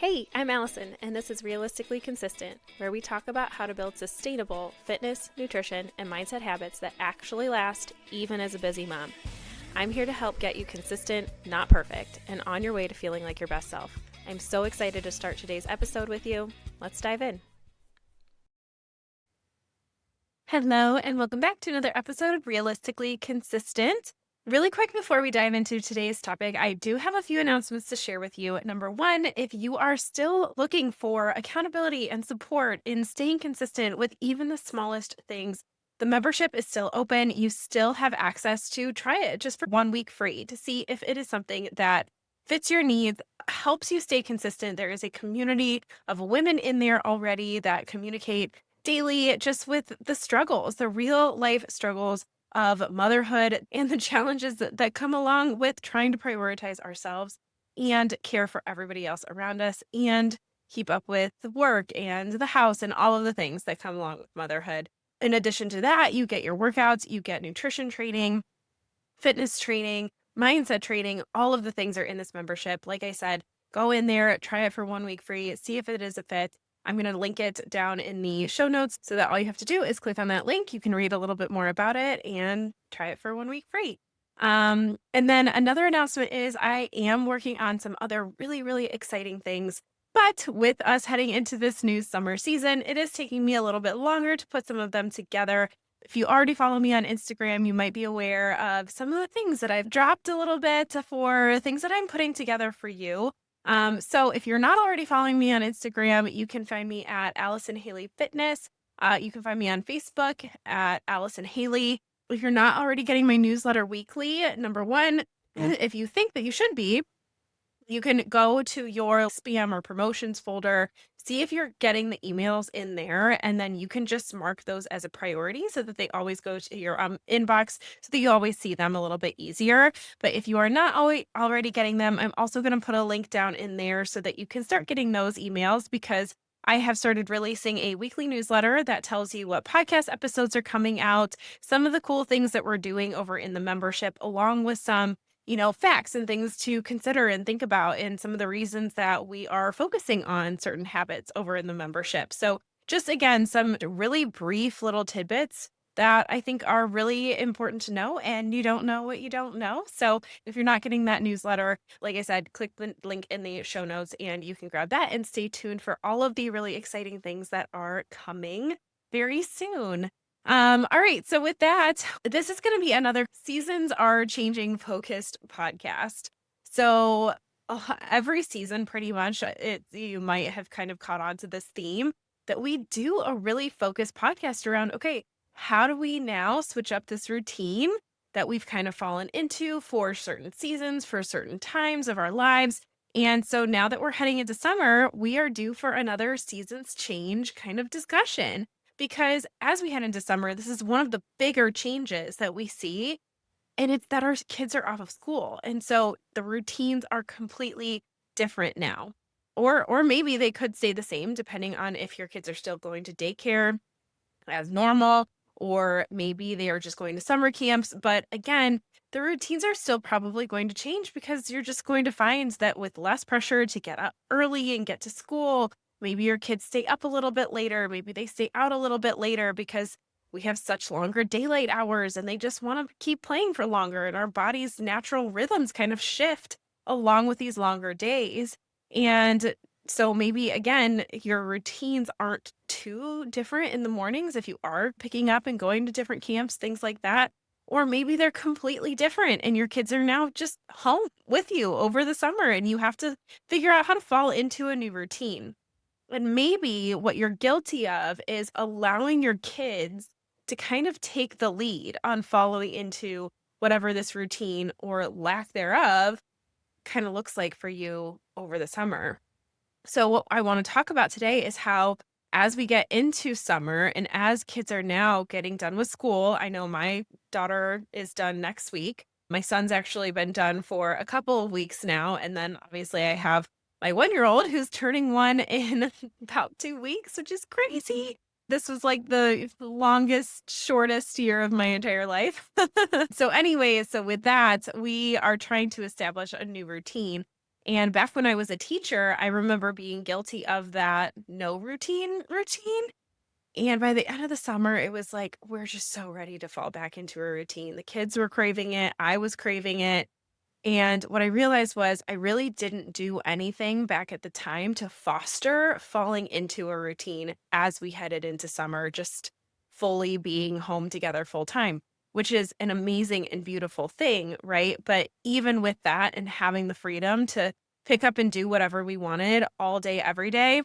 Hey, I'm Allison, and this is Realistically Consistent, where we talk about how to build sustainable fitness, nutrition, and mindset habits that actually last even as a busy mom. I'm here to help get you consistent, not perfect, and on your way to feeling like your best self. I'm so excited to start today's episode with you. Let's dive in. Hello, and welcome back to another episode of Realistically Consistent. Really quick before we dive into today's topic, I do have a few announcements to share with you. Number one, if you are still looking for accountability and support in staying consistent with even the smallest things, the membership is still open. You still have access to try it just for 1 week free to see if it is something that fits your needs, helps you stay consistent. There is a community of women in there already that communicate daily just with the struggles, the real life struggles of motherhood and the challenges that come along with trying to prioritize ourselves and care for everybody else around us and keep up with the work and the house and all of the things that come along with motherhood. In addition to that, you get your workouts, you get nutrition training, fitness training, mindset training, all of the things are in this membership. Like I said, go in there, try it for 1 week free, see if it is a fit. I'm going to link it down in the show notes so that all you have to do is click on that link. You can read a little bit more about it and try it for 1 week free. And then another announcement is I am working on some other really, really exciting things. But with us heading into this new summer season, it is taking me a little bit longer to put some of them together. If you already follow me on Instagram, you might be aware of some of the things that I've dropped a little bit for things that I'm putting together for you. So if you're not already following me on Instagram, you can find me at Allison Haley Fitness. You can find me on Facebook at Allison Haley. If you're not already getting my newsletter weekly, number one, if you think that you should be, you can go to your spam or promotions folder, see if you're getting the emails in there, and then you can just mark those as a priority so that they always go to your inbox so that you always see them a little bit easier. But if you are not already getting them, I'm also going to put a link down in there so that you can start getting those emails because I have started releasing a weekly newsletter that tells you what podcast episodes are coming out, some of the cool things that we're doing over in the membership, along with some facts and things to consider and think about, and some of the reasons that we are focusing on certain habits over in the membership. So, just again, some really brief little tidbits that I think are really important to know, and you don't know what you don't know. So, if you're not getting that newsletter, like I said, click the link in the show notes and you can grab that and stay tuned for all of the really exciting things that are coming very soon. All right. So with that, this is going to be another seasons are changing focused podcast. So every season, pretty much, you might have kind of caught on to this theme that we do a really focused podcast around. Okay, how do we now switch up this routine that we've kind of fallen into for certain seasons, for certain times of our lives? And so now that we're heading into summer, we are due for another seasons change kind of discussion. Because as we head into summer, this is one of the bigger changes that we see, and it's that our kids are off of school. And so the routines are completely different now. Or maybe they could stay the same depending on if your kids are still going to daycare as normal, or maybe they are just going to summer camps. But again, the routines are still probably going to change because you're just going to find that with less pressure to get up early and get to school, maybe your kids stay up a little bit later. Maybe they stay out a little bit later because we have such longer daylight hours and they just want to keep playing for longer. And our body's natural rhythms kind of shift along with these longer days. And so maybe again, your routines aren't too different in the mornings if you are picking up and going to different camps, things like that. Or maybe they're completely different and your kids are now just home with you over the summer and you have to figure out how to fall into a new routine. And maybe what you're guilty of is allowing your kids to kind of take the lead on following into whatever this routine or lack thereof kind of looks like for you over the summer. So, what I want to talk about today is how, as we get into summer and as kids are now getting done with school, I know my daughter is done next week. My son's actually been done for a couple of weeks now. And then obviously, I have my 1-year-old who's turning one in about 2 weeks, which is crazy. This was like the longest, shortest year of my entire life. So, anyways, so with that, we are trying to establish a new routine. And back when I was a teacher, I remember being guilty of that no routine. And by the end of the summer, it was like, we're just so ready to fall back into a routine. The kids were craving it. I was craving it. And what I realized was I really didn't do anything back at the time to foster falling into a routine as we headed into summer, just fully being home together full time, which is an amazing and beautiful thing, right? But even with that and having the freedom to pick up and do whatever we wanted all day, every day,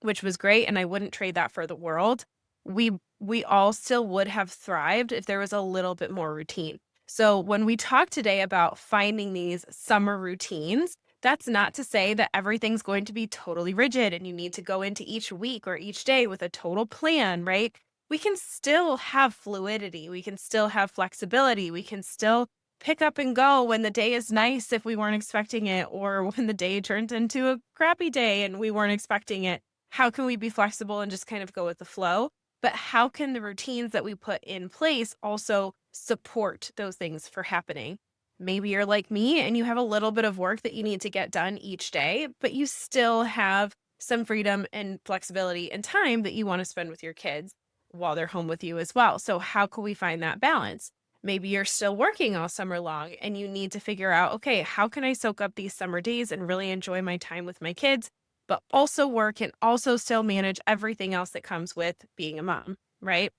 which was great, and I wouldn't trade that for the world. We all still would have thrived if there was a little bit more routine. So when we talk today about finding these summer routines, that's not to say that everything's going to be totally rigid and you need to go into each week or each day with a total plan, right? We can still have fluidity. We can still have flexibility. We can still pick up and go when the day is nice if we weren't expecting it, or when the day turns into a crappy day and we weren't expecting it. How can we be flexible and just kind of go with the flow? But how can the routines that we put in place also support those things for happening? Maybe you're like me and you have a little bit of work that you need to get done each day, but you still have some freedom and flexibility and time that you want to spend with your kids while they're home with you as well. So, how can we find that balance? Maybe you're still working all summer long and you need to figure out, okay, how can I soak up these summer days and really enjoy my time with my kids, but also work and also still manage everything else that comes with being a mom, right?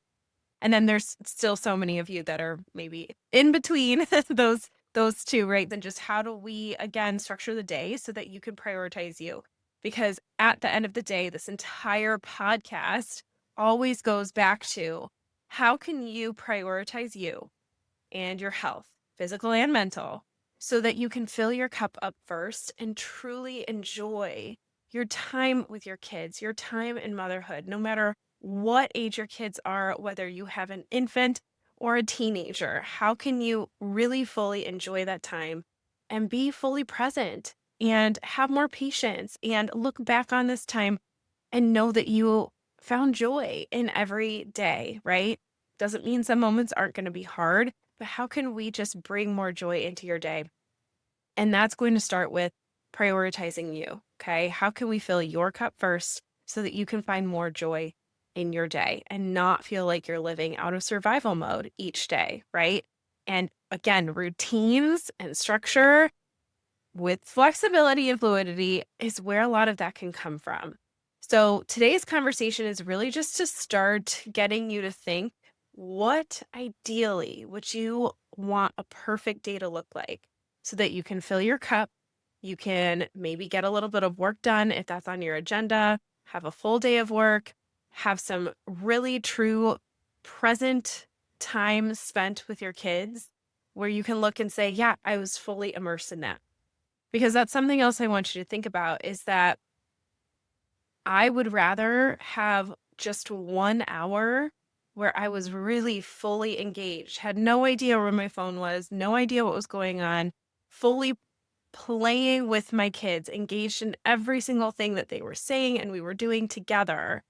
And then there's still so many of you that are maybe in between those two, right? Then just how do we again structure the day so that you can prioritize you? Because at the end of the day, this entire podcast always goes back to how can you prioritize you and your health, physical and mental, so that you can fill your cup up first and truly enjoy your time with your kids, your time in motherhood, no matter what age your kids are, whether you have an infant or a teenager. How can you really fully enjoy that time and be fully present and have more patience and look back on this time and know that you found joy in every day, right? Doesn't mean some moments aren't going to be hard, but how can we just bring more joy into your day? And that's going to start with prioritizing you. Okay. How can we fill your cup first so that you can find more joy in your day and not feel like you're living out of survival mode each day? Right. And again, routines and structure with flexibility and fluidity is where a lot of that can come from. So today's conversation is really just to start getting you to think, what ideally would you want a perfect day to look like so that you can fill your cup, you can maybe get a little bit of work done if that's on your agenda, have a full day of work, have some really true present time spent with your kids where you can look and say, yeah, I was fully immersed in that. Because that's something else I want you to think about is that I would rather have just 1 hour where I was really fully engaged, had no idea where my phone was, no idea what was going on, fully playing with my kids, engaged in every single thing that they were saying and we were doing together,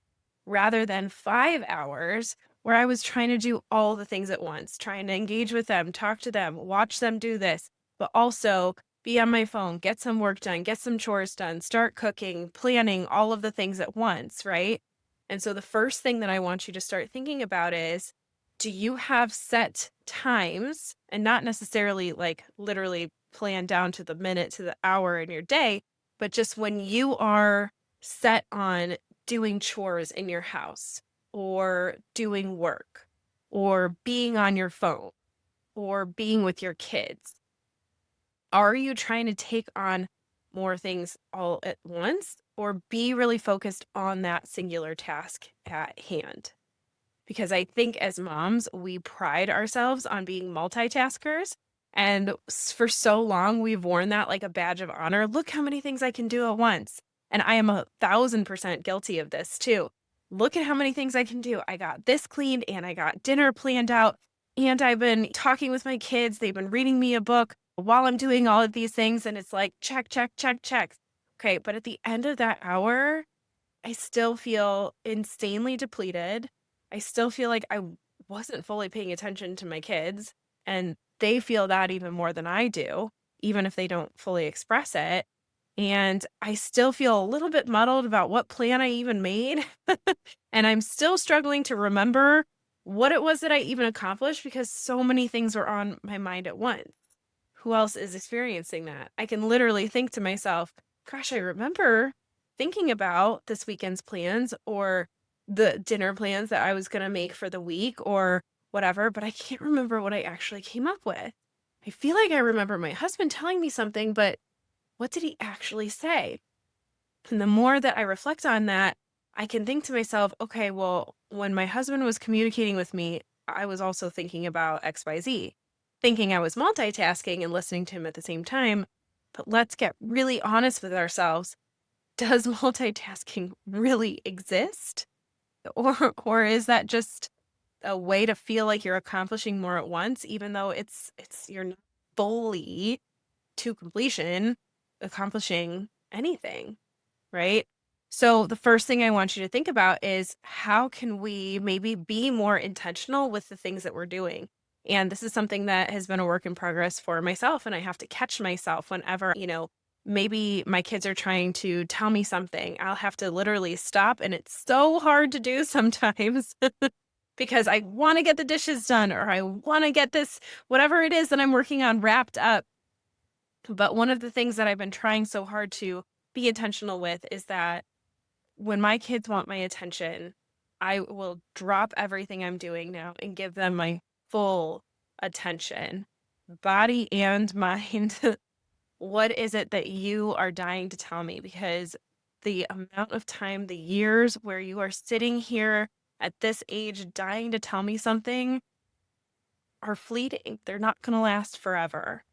rather than 5 hours where I was trying to do all the things at once, trying to engage with them, talk to them, watch them do this, but also be on my phone, get some work done, get some chores done, start cooking, planning all of the things at once, right? And so the first thing that I want you to start thinking about is, do you have set times, and not necessarily like literally planned down to the minute, to the hour in your day, but just when you are set on doing chores in your house or doing work or being on your phone or being with your kids? Are you trying to take on more things all at once or be really focused on that singular task at hand? Because I think as moms, we pride ourselves on being multitaskers. And for so long, we've worn that like a badge of honor. Look how many things I can do at once. And I am 1,000% guilty of this too. Look at how many things I can do. I got this cleaned and I got dinner planned out. And I've been talking with my kids. They've been reading me a book while I'm doing all of these things. And it's like, check, check, check, check. Okay. But at the end of that hour, I still feel insanely depleted. I still feel like I wasn't fully paying attention to my kids, and they feel that even more than I do, even if they don't fully express it. And I still feel a little bit muddled about what plan I even made. And I'm still struggling to remember what it was that I even accomplished because so many things were on my mind at once. Who else is experiencing that? I can literally think to myself, gosh, I remember thinking about this weekend's plans or the dinner plans that I was going to make for the week or whatever, but I can't remember what I actually came up with. I feel like I remember my husband telling me something, but what did he actually say? And the more that I reflect on that, I can think to myself, okay, well, when my husband was communicating with me, I was also thinking about XYZ, thinking I was multitasking and listening to him at the same time. But let's get really honest with ourselves. Does multitasking really exist? Or is that just a way to feel like you're accomplishing more at once, even though it's you're not fully to completion accomplishing anything? Right? So the first thing I want you to think about is how can we maybe be more intentional with the things that we're doing? And this is something that has been a work in progress for myself. And I have to catch myself whenever, maybe my kids are trying to tell me something. I'll have to literally stop. And it's so hard to do sometimes because I want to get the dishes done or I want to get this, whatever it is that I'm working on wrapped up. But one of the things that I've been trying so hard to be intentional with is that when my kids want my attention, I will drop everything I'm doing now and give them my full attention, body and mind. What is it that you are dying to tell me? Because the amount of time, the years where you are sitting here at this age dying to tell me something are fleeting. They're not going to last forever.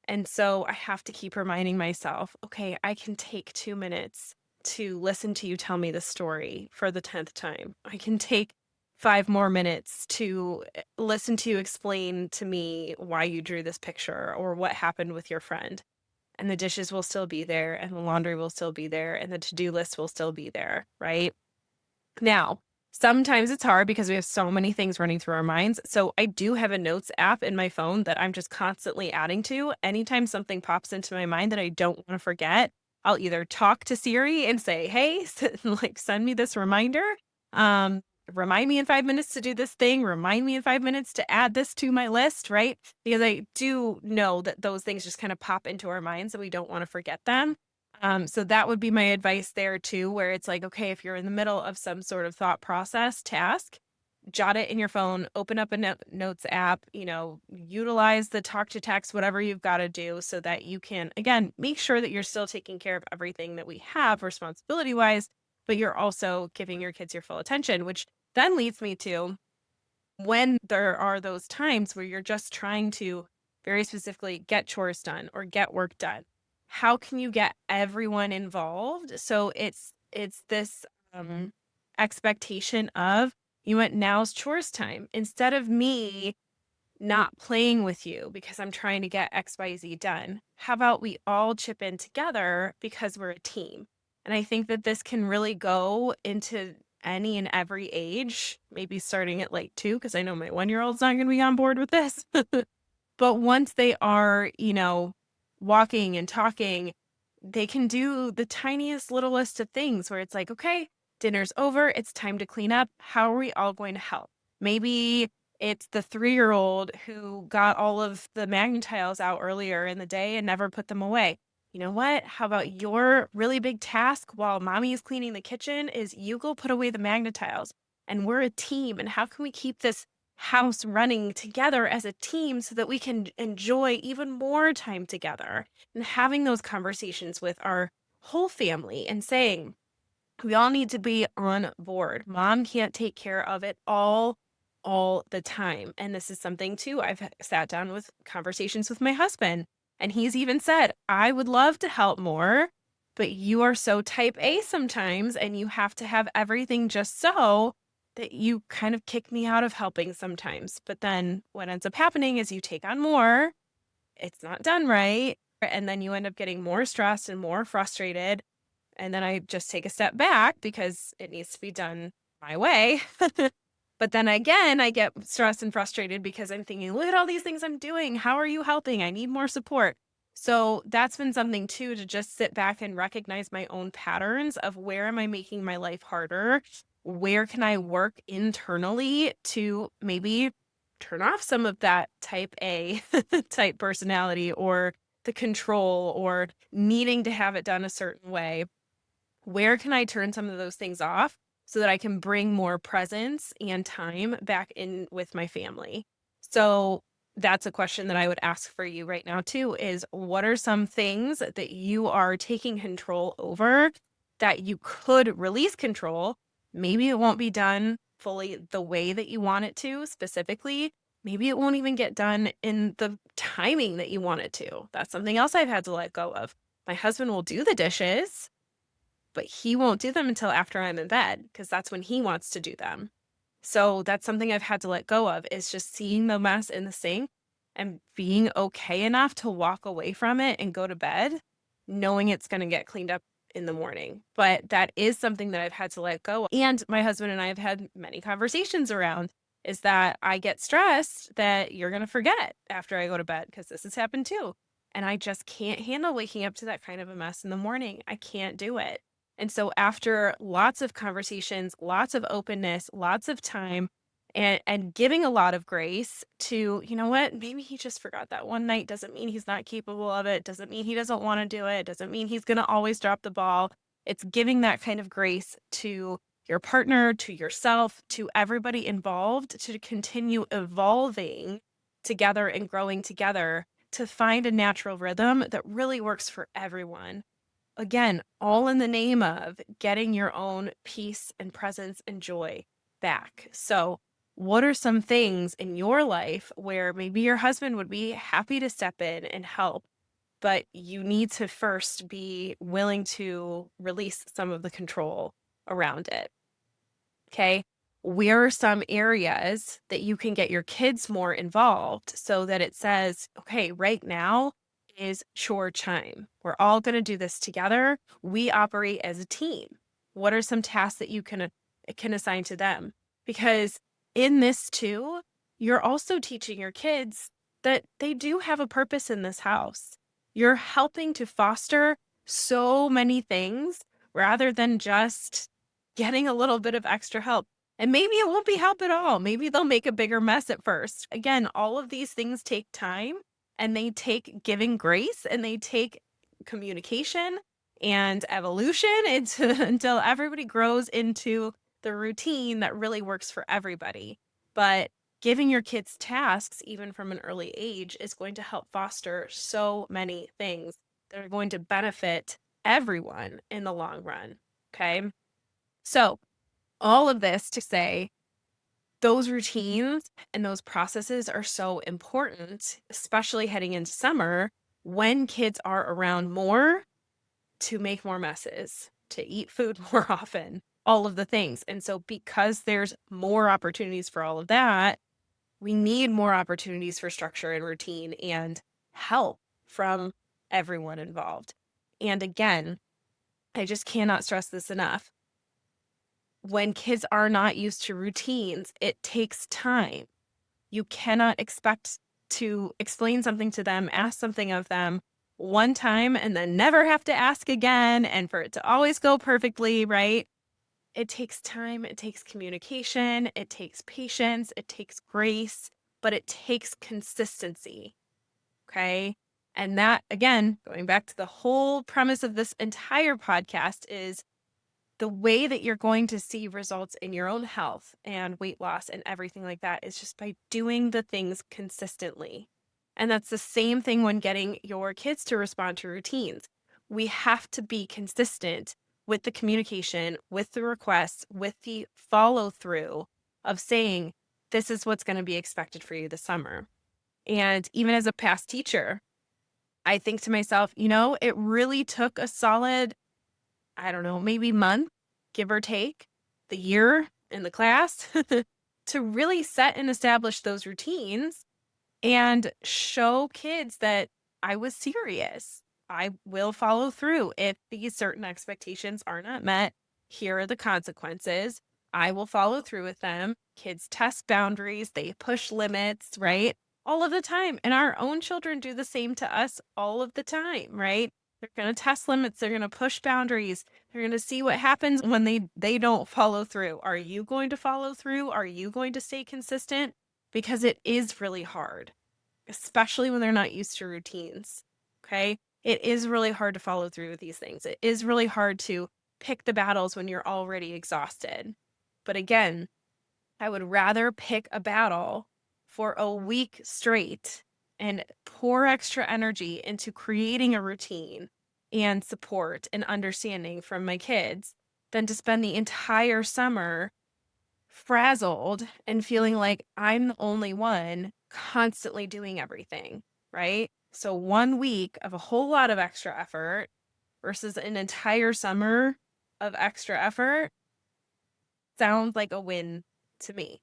And so I have to keep reminding myself, okay, I can take 2 minutes to listen to you tell me the story for the 10th time. I can take 5 more minutes to listen to you explain to me why you drew this picture or what happened with your friend. And the dishes will still be there, and the laundry will still be there, and the to do list will still be there, right? Now, sometimes it's hard because we have so many things running through our minds. So I do have a notes app in my phone that I'm just constantly adding to. Anytime something pops into my mind that I don't want to forget, I'll either talk to Siri and say, "Hey, like send me this reminder. Um, remind me in 5 minutes to do this thing. Remind me in 5 minutes to add this to my list," right? Because I do know that those things just kind of pop into our minds and we don't want to forget them. So that would be my advice there too, where it's like, okay, if you're in the middle of some sort of thought process task, jot it in your phone, open up a notes app, utilize the talk to text, whatever you've got to do so that you can, again, make sure that you're still taking care of everything that we have responsibility wise, but you're also giving your kids your full attention, which then leads me to when there are those times where you're just trying to very specifically get chores done or get work done, how can you get everyone involved? So it's this expectation of you went now's chores time instead of me not playing with you because I'm trying to get XYZ done. How about we all chip in together because we're a team? And I think that this can really go into any and every age, maybe starting at like 2, because I know my 1-year-old's not going to be on board with this. But once they are, walking and talking, they can do the tiniest littlest of things where it's like, okay, dinner's over. It's time to clean up. How are we all going to help? Maybe it's the 3-year-old who got all of the Magna-Tiles out earlier in the day and never put them away. You know what? How about your really big task while mommy is cleaning the kitchen is you go put away the Magna-Tiles, and we're a team. And how can we keep this house running together as a team so that we can enjoy even more time together and having those conversations with our whole family and saying, we all need to be on board. Mom can't take care of it all the time. And this is something too, I've sat down with conversations with my husband, and he's even said, I would love to help more, but you are so type A sometimes, and you have to have everything just so that you kind of kick me out of helping sometimes. But then what ends up happening is you take on more, it's not done right, and then you end up getting more stressed and more frustrated. And then I just take a step back because it needs to be done my way. But then again, I get stressed and frustrated because I'm thinking, look at all these things I'm doing. How are you helping? I need more support. So that's been something too, to just sit back and recognize my own patterns of where am I making my life harder? Where can I work internally to maybe turn off some of that type A type personality, or the control, or needing to have it done a certain way? Where can I turn some of those things off so that I can bring more presence and time back in with my family? So that's a question that I would ask for you right now too, is what are some things that you are taking control over that you could release control? Maybe it won't be done fully the way that you want it to specifically. Maybe it won't even get done in the timing that you want it to. That's something else I've had to let go of. My husband will do the dishes, but he won't do them until after I'm in bed because that's when he wants to do them. So that's something I've had to let go of, is just seeing the mess in the sink and being okay enough to walk away from it and go to bed, knowing it's going to get cleaned up in the morning. But that is something that I've had to let go of. And my husband and I have had many conversations around, is that I get stressed that you're going to forget after I go to bed, because this has happened too. And I just can't handle waking up to that kind of a mess in the morning. I can't do it. And so after lots of conversations, lots of openness, lots of time, and giving a lot of grace to, you know what, maybe he just forgot that one night, doesn't mean he's not capable of it, doesn't mean he doesn't want to do it, doesn't mean he's going to always drop the ball. It's giving that kind of grace to your partner, to yourself, to everybody involved, to continue evolving together and growing together to find a natural rhythm that really works for everyone. Again, all in the name of getting your own peace and presence and joy back. So, what are some things in your life where maybe your husband would be happy to step in and help, but you need to first be willing to release some of the control around it? Okay. Where are some areas that you can get your kids more involved so that it says, okay, right now is chore time. We're all going to do this together. We operate as a team. What are some tasks that you can assign to them? Because in this too, you're also teaching your kids that they do have a purpose in this house. You're helping to foster so many things rather than just getting a little bit of extra help. And maybe it won't be help at all. Maybe they'll make a bigger mess at first. Again, all of these things take time, and they take giving grace, and they take communication and evolution until everybody grows into the routine that really works for everybody. But giving your kids tasks, even from an early age, is going to help foster so many things that are going to benefit everyone in the long run. Okay. So, all of this to say, those routines and those processes are so important, especially heading into summer when kids are around more, to make more messes, to eat food more often, all of the things. And so, because there's more opportunities for all of that, we need more opportunities for structure and routine and help from everyone involved. And again, I just cannot stress this enough. When kids are not used to routines, it takes time. You cannot expect to explain something to them, ask something of them one time, and then never have to ask again, and for it to always go perfectly, right? It takes time, it takes communication, it takes patience, it takes grace, but it takes consistency. Okay. And that, again, going back to the whole premise of this entire podcast, is the way that you're going to see results in your own health and weight loss and everything like that is just by doing the things consistently. And that's the same thing when getting your kids to respond to routines. We have to be consistent with the communication, with the requests, with the follow through of saying, this is what's going to be expected for you this summer. And even as a past teacher, I think to myself, it really took a solid, I don't know, maybe month, give or take, the year in the class to really set and establish those routines and show kids that I was serious. I will follow through. If these certain expectations are not met, here are the consequences. I will follow through with them. Kids test boundaries, they push limits, right? all of the time. And our own children do the same to us all of the time, right? They're going to test limits. They're going to push boundaries. They're going to see what happens when they don't follow through. Are you going to follow through? Are you going to stay consistent? Because it is really hard, especially when they're not used to routines. Okay? It is really hard to follow through with these things. It is really hard to pick the battles when you're already exhausted. But again, I would rather pick a battle for a week straight and pour extra energy into creating a routine and support and understanding from my kids than to spend the entire summer frazzled and feeling like I'm the only one constantly doing everything, right? So 1 week of a whole lot of extra effort versus an entire summer of extra effort sounds like a win to me.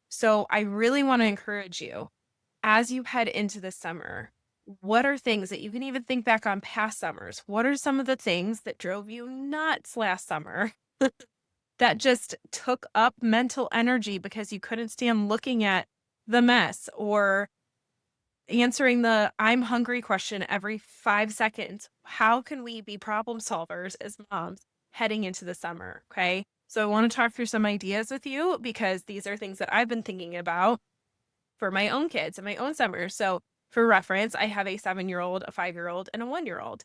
So I really want to encourage you as you head into the summer. What are things that you can even think back on past summers? What are some of the things that drove you nuts last summer that just took up mental energy because you couldn't stand looking at the mess or answering the I'm hungry question every 5 seconds? How can we be problem solvers as moms heading into the summer? Okay. So I want to talk through some ideas with you because these are things that I've been thinking about for my own kids and my own summer. So for reference, I have a 7-year-old, a 5-year-old, and a 1-year-old.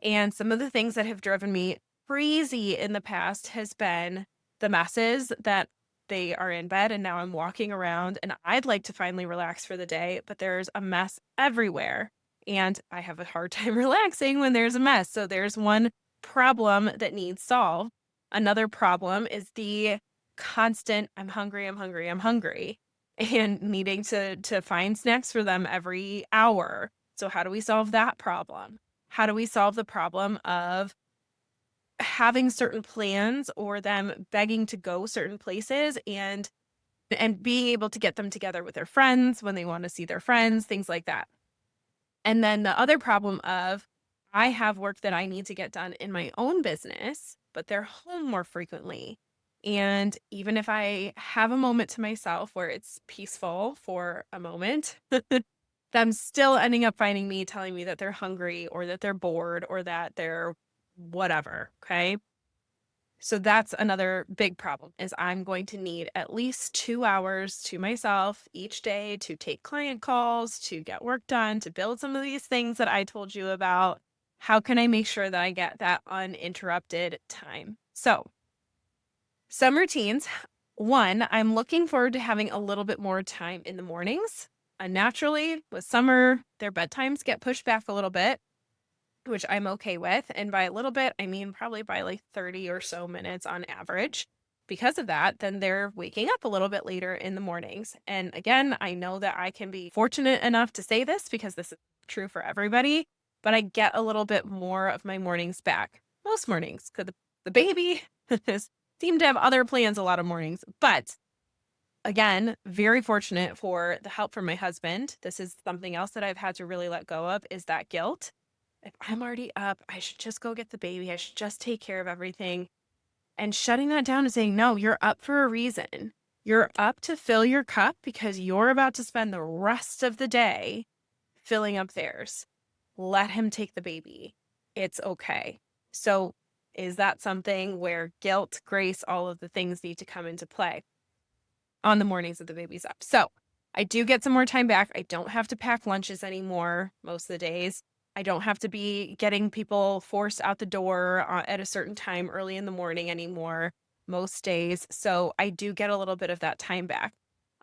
And some of the things that have driven me crazy in the past has been the messes that they are in bed and now I'm walking around and I'd like to finally relax for the day, but there's a mess everywhere. And I have a hard time relaxing when there's a mess. So there's one problem that needs solved. Another problem is the constant I'm hungry, I'm hungry, I'm hungry and needing to find snacks for them every hour. So how do we solve that problem? How do we solve the problem of having certain plans or them begging to go certain places and being able to get them together with their friends when they want to see their friends, things like that. And then the other problem of I have work that I need to get done in my own business, but they're home more frequently. And even if I have a moment to myself where it's peaceful for a moment, them still ending up finding me telling me that they're hungry or that they're bored or that they're whatever. Okay. So that's another big problem is I'm going to need at least 2 hours to myself each day to take client calls, to get work done, to build some of these things that I told you about. How can I make sure that I get that uninterrupted time? So some routines. One, I'm looking forward to having a little bit more time in the mornings. Naturally, with summer, their bedtimes get pushed back a little bit, which I'm okay with. And by a little bit, I mean probably by like 30 or so minutes on average. Because of that, then they're waking up a little bit later in the mornings. And again, I know that I can be fortunate enough to say this because this is true for everybody, but I get a little bit more of my mornings back. Most mornings, because the baby seem to have other plans a lot of mornings. But again, very fortunate for the help from my husband. This is something else that I've had to really let go of is that guilt. If I'm already up, I should just go get the baby. I should just take care of everything. And shutting that down and saying, no, you're up for a reason. You're up to fill your cup because you're about to spend the rest of the day filling up theirs. Let him take the baby. It's okay. So is that something where guilt, grace, all of the things need to come into play on the mornings that the baby's up? So I do get some more time back. I don't have to pack lunches anymore most of the days. I don't have to be getting people forced out the door at a certain time early in the morning anymore most days. So I do get a little bit of that time back.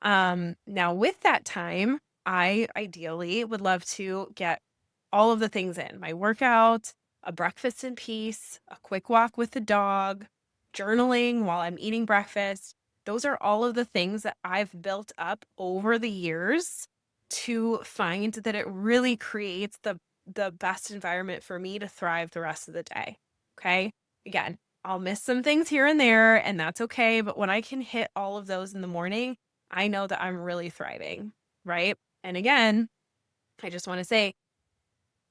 Now with that time, I ideally would love to get all of the things in my workout, a breakfast in peace, a quick walk with the dog, journaling while I'm eating breakfast. Those are all of the things that I've built up over the years to find that it really creates the best environment for me to thrive the rest of the day. Okay. Again, I'll miss some things here and there, and that's okay. But when I can hit all of those in the morning, I know that I'm really thriving. Right. And again, I just want to say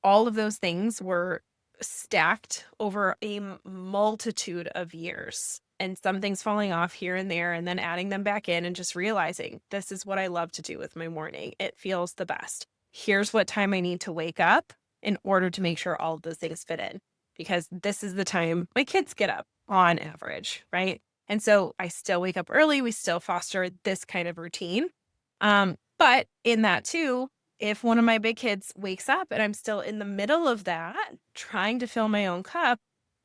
all of those things were stacked over a multitude of years. and some things falling off here and there and then adding them back in and just realizing this is what I love to do with my morning. It feels the best. Here's what time I need to wake up in order to make sure all of those things fit in, because this is the time my kids get up on average, right? And so I still wake up early. We still foster this kind of routine. But in that too, if one of my big kids wakes up and I'm still in the middle of that, trying to fill my own cup,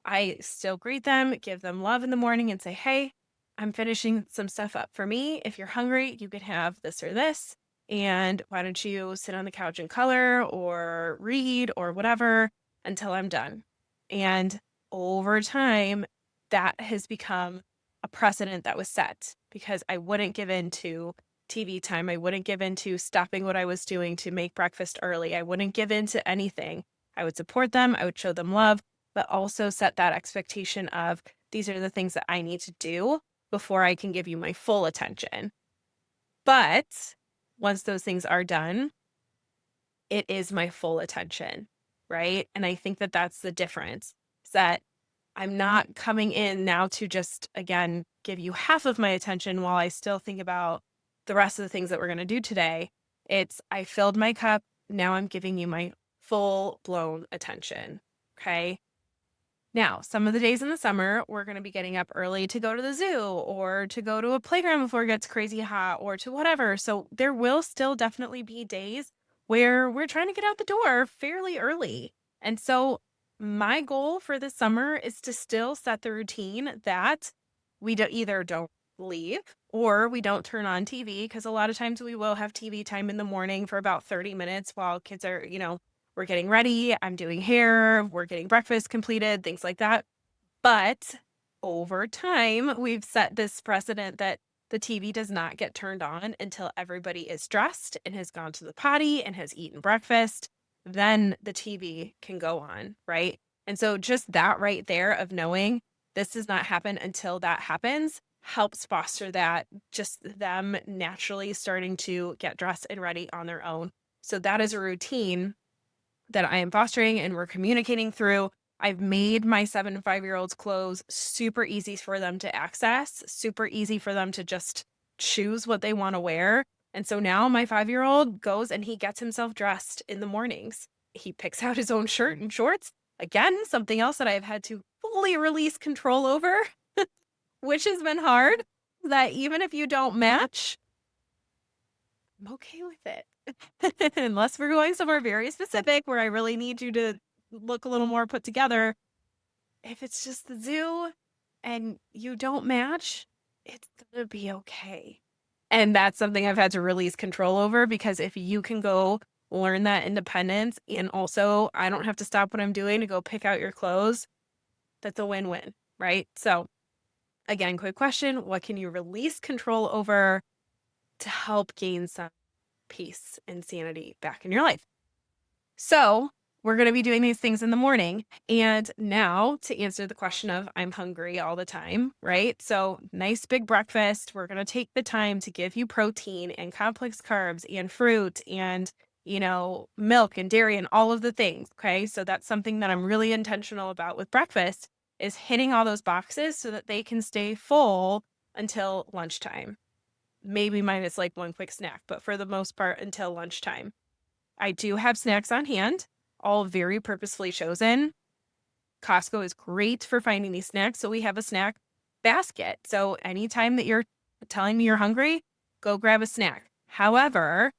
I still greet them, give them love in the morning and say, hey, I'm finishing some stuff up for me. If you're hungry, you could have this or this. And why don't you sit on the couch and color or read or whatever until I'm done? And over time, that has become a precedent that was set because I wouldn't give in to TV time. I wouldn't give in to stopping what I was doing to make breakfast early. I wouldn't give in to anything. I would support them. I would show them love, but also set that expectation of these are the things that I need to do before I can give you my full attention. But once those things are done, it is my full attention, right? And I think that that's the difference, is that I'm not coming in now to just, again, give you half of my attention while I still think about the rest of the things that we're going to do today. It's I filled my cup. Now I'm giving you my full blown attention. Okay. Now, some of the days in the summer, we're going to be getting up early to go to the zoo or to go to a playground before it gets crazy hot or to whatever. So there will still definitely be days where we're trying to get out the door fairly early. And so my goal for this summer is to still set the routine that we either don't leave or we don't turn on TV, because a lot of times we will have TV time in the morning for about 30 minutes while kids are, we're getting ready, I'm doing hair, we're getting breakfast completed, things like that. But over time, we've set this precedent that the TV does not get turned on until everybody is dressed and has gone to the potty and has eaten breakfast. Then the TV can go on, right? And so just that right there of knowing this does not happen until that happens helps foster that, just them naturally starting to get dressed and ready on their own. So that is a routine that I am fostering and we're communicating through. I've made my 7 and 5-year-olds clothes super easy for them to access, super easy for them to just choose what they want to wear. And so now my 5-year-old goes and he gets himself dressed in the mornings. He picks out his own shirt and shorts. Again, something else that I've had to fully release control over, which has been hard, that even if you don't match, I'm okay with it. Unless we're going somewhere very specific where I really need you to look a little more put together. If it's just the zoo and you don't match, it's going to be okay. And that's something I've had to release control over, because if you can go learn that independence and also I don't have to stop what I'm doing to go pick out your clothes, that's a win-win, right? So again, quick question, what can you release control over to help gain some peace and sanity back in your life? So we're going to be doing these things in the morning. And now to answer the question of I'm hungry all the time, right? So nice big breakfast. We're going to take the time to give you protein and complex carbs and fruit and, milk and dairy and all of the things. Okay. So that's something that I'm really intentional about with breakfast, is hitting all those boxes so that they can stay full until lunchtime. Maybe minus like one quick snack, but for the most part until lunchtime. I do have snacks on hand, all very purposefully chosen. Costco is great for finding these snacks. So we have a snack basket. So anytime that you're telling me you're hungry, go grab a snack. However,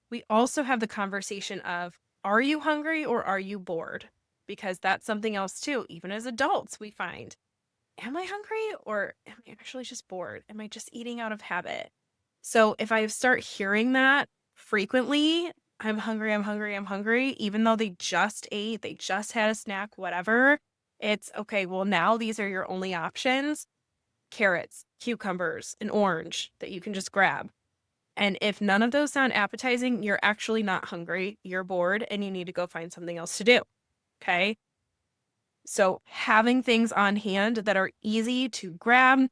we also have the conversation of, are you hungry or are you bored? Because that's something else too. Even as adults, we find, am I hungry or am I actually just bored? Am I just eating out of habit? So if I start hearing that frequently, I'm hungry, I'm hungry, I'm hungry, even though they just ate, they just had a snack, whatever, it's okay. Well, now these are your only options: carrots, cucumbers, an orange that you can just grab. And if none of those sound appetizing, you're actually not hungry, you're bored, and you need to go find something else to do. Okay. So having things on hand that are easy to grab,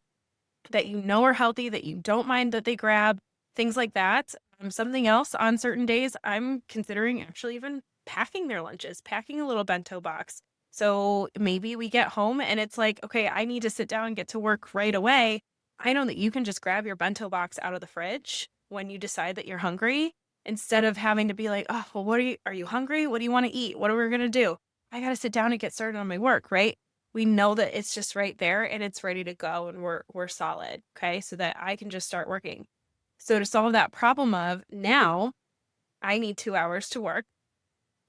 that are healthy, that you don't mind that they grab, things like that. Something else on certain days, I'm considering actually even packing their lunches, packing a little bento box. So maybe we get home and it's like, okay, I need to sit down and get to work right away. I know that you can just grab your bento box out of the fridge when you decide that you're hungry instead of having to be like, oh, well, are you hungry? What do you want to eat? What are we going to do? I got to sit down and get started on my work, right? We know that it's just right there and it's ready to go and we're solid, okay? So that I can just start working. So to solve that problem of now I need 2 hours to work.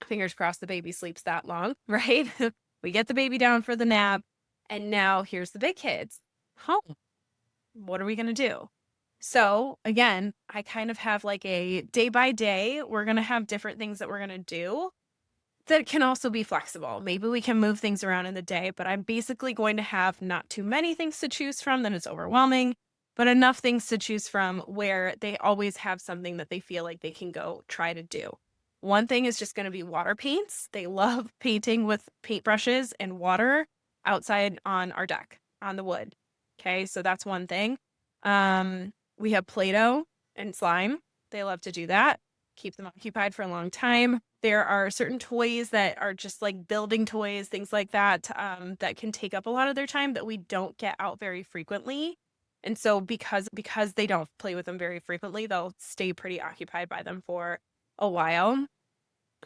Fingers crossed the baby sleeps that long, right? We get the baby down for the nap and now here's the big kids home. What are we going to do? So again, I kind of have like a day by day, we're going to have different things that we're going to do that can also be flexible. Maybe we can move things around in the day, but I'm basically going to have not too many things to choose from that it's overwhelming, but enough things to choose from where they always have something that they feel like they can go try to do. One thing is just going to be water paints. They love painting with paintbrushes and water outside on our deck on the wood. Okay, so that's one thing. We have Play-Doh and slime. They love to do that. Keep them occupied for a long time. There are certain toys that are just like building toys, things like that, that can take up a lot of their time that we don't get out very frequently. And so because they don't play with them very frequently, they'll stay pretty occupied by them for a while.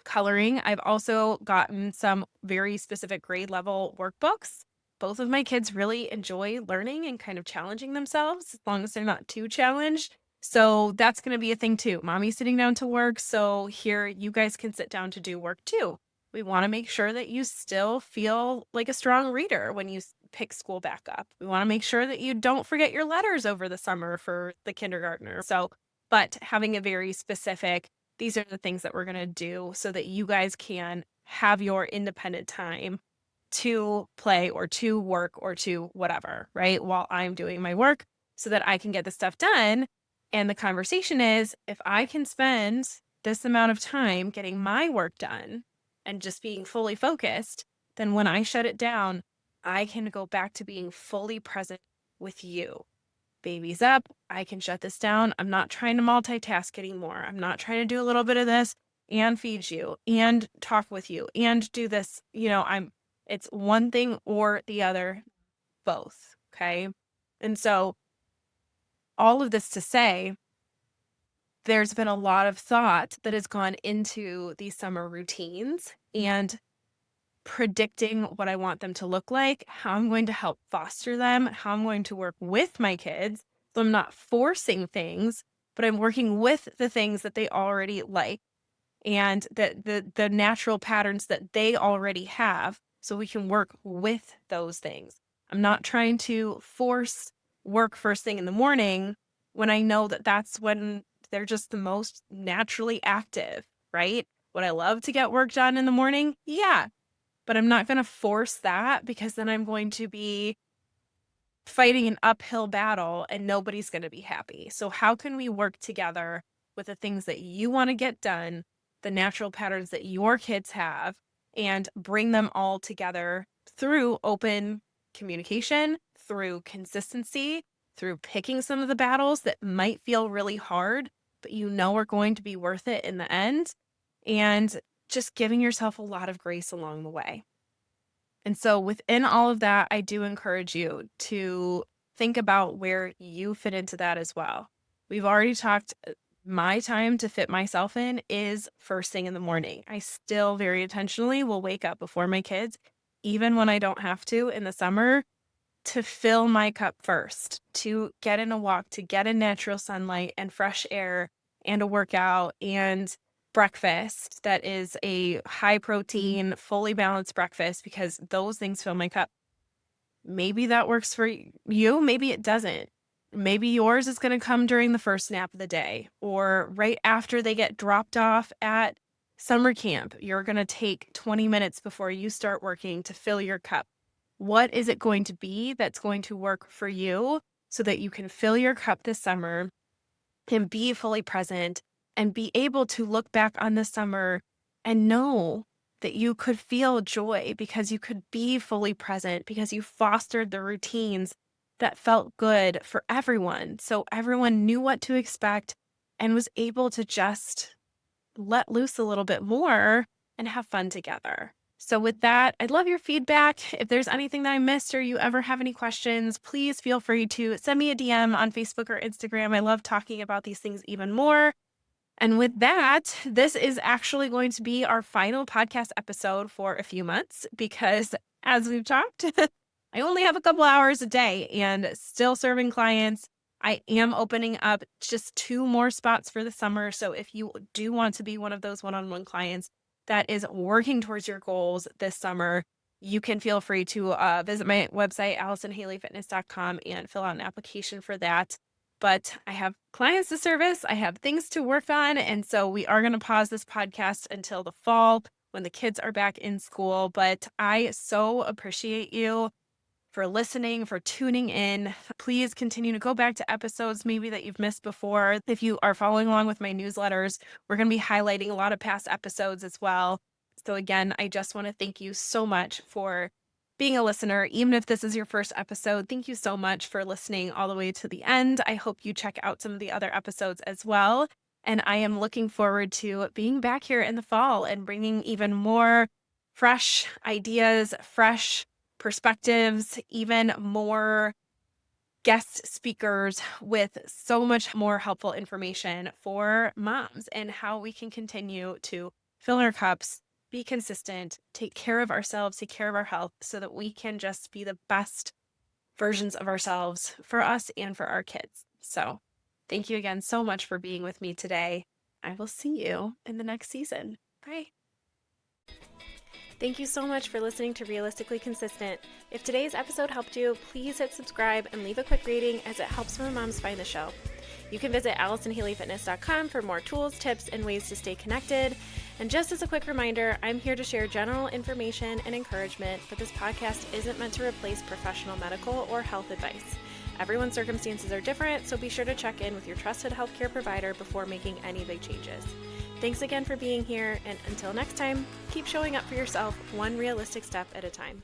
Coloring, I've also gotten some very specific grade level workbooks. Both of my kids really enjoy learning and kind of challenging themselves as long as they're not too challenged. So that's going to be a thing too. Mommy's sitting down to work. So here you guys can sit down to do work too. We want to make sure that you still feel like a strong reader when you pick school back up. We want to make sure that you don't forget your letters over the summer for the kindergartner. So, but having a very specific, these are the things that we're going to do so that you guys can have your independent time to play or to work or to whatever, right? While I'm doing my work so that I can get the stuff done. And the conversation is if I can spend this amount of time getting my work done and just being fully focused, then when I shut it down, I can go back to being fully present with you. Baby's up. I can shut this down. I'm not trying to multitask anymore. I'm not trying to do a little bit of this and feed you and talk with you and do this. It's one thing or the other, both. Okay. And so all of this to say, there's been a lot of thought that has gone into these summer routines and predicting what I want them to look like, how I'm going to help foster them, how I'm going to work with my kids. So I'm not forcing things, but I'm working with the things that they already like and the natural patterns that they already have so we can work with those things. I'm not trying to force work first thing in the morning when I know that that's when they're just the most naturally active, right? Would I love to get work done in the morning? Yeah, but I'm not going to force that because then I'm going to be fighting an uphill battle and nobody's going to be happy. So how can we work together with the things that you want to get done, the natural patterns that your kids have, and bring them all together through open communication, through consistency, through picking some of the battles that might feel really hard, but you know are going to be worth it in the end, and just giving yourself a lot of grace along the way. And so within all of that, I do encourage you to think about where you fit into that as well. We've already talked, my time to fit myself in is first thing in the morning. I still very intentionally will wake up before my kids, even when I don't have to in the summer, to fill my cup first, to get in a walk, to get in natural sunlight and fresh air and a workout and breakfast that is a high protein, fully balanced breakfast because those things fill my cup. Maybe that works for you. Maybe it doesn't. Maybe yours is going to come during the first nap of the day or right after they get dropped off at summer camp. You're going to take 20 minutes before you start working to fill your cup. What is it going to be that's going to work for you so that you can fill your cup this summer and be fully present and be able to look back on the summer and know that you could feel joy because you could be fully present because you fostered the routines that felt good for everyone. So everyone knew what to expect and was able to just let loose a little bit more and have fun together. So with that, I'd love your feedback. If there's anything that I missed or you ever have any questions, please feel free to send me a DM on Facebook or Instagram. I love talking about these things even more. And with that, this is actually going to be our final podcast episode for a few months because, as we've talked, I only have a couple hours a day and still serving clients. I am opening up just 2 more spots for the summer. So if you do want to be one of those one-on-one clients that is working towards your goals this summer, you can feel free to visit my website, AllisonHaleyFitness.com, and fill out an application for that. But I have clients to service, I have things to work on. And so we are going to pause this podcast until the fall when the kids are back in school. But I so appreciate you for listening, for tuning in. Please continue to go back to episodes maybe that you've missed before. If you are following along with my newsletters, we're going to be highlighting a lot of past episodes as well. So again, I just want to thank you so much for being a listener. Even if this is your first episode, thank you so much for listening all the way to the end. I hope you check out some of the other episodes as well. And I am looking forward to being back here in the fall and bringing even more fresh ideas, fresh perspectives, even more guest speakers with so much more helpful information for moms and how we can continue to fill our cups, be consistent, take care of ourselves, take care of our health so that we can just be the best versions of ourselves for us and for our kids. So thank you again so much for being with me today. I will see you in the next season. Bye. Thank you so much for listening to Realistically Consistent. If today's episode helped you, please hit subscribe and leave a quick rating as it helps more moms find the show. You can visit AllisonHaleyFitness.com for more tools, tips, and ways to stay connected. And just as a quick reminder, I'm here to share general information and encouragement, but this podcast isn't meant to replace professional medical or health advice. Everyone's circumstances are different, so be sure to check in with your trusted healthcare provider before making any big changes. Thanks again for being here, and until next time, keep showing up for yourself one realistic step at a time.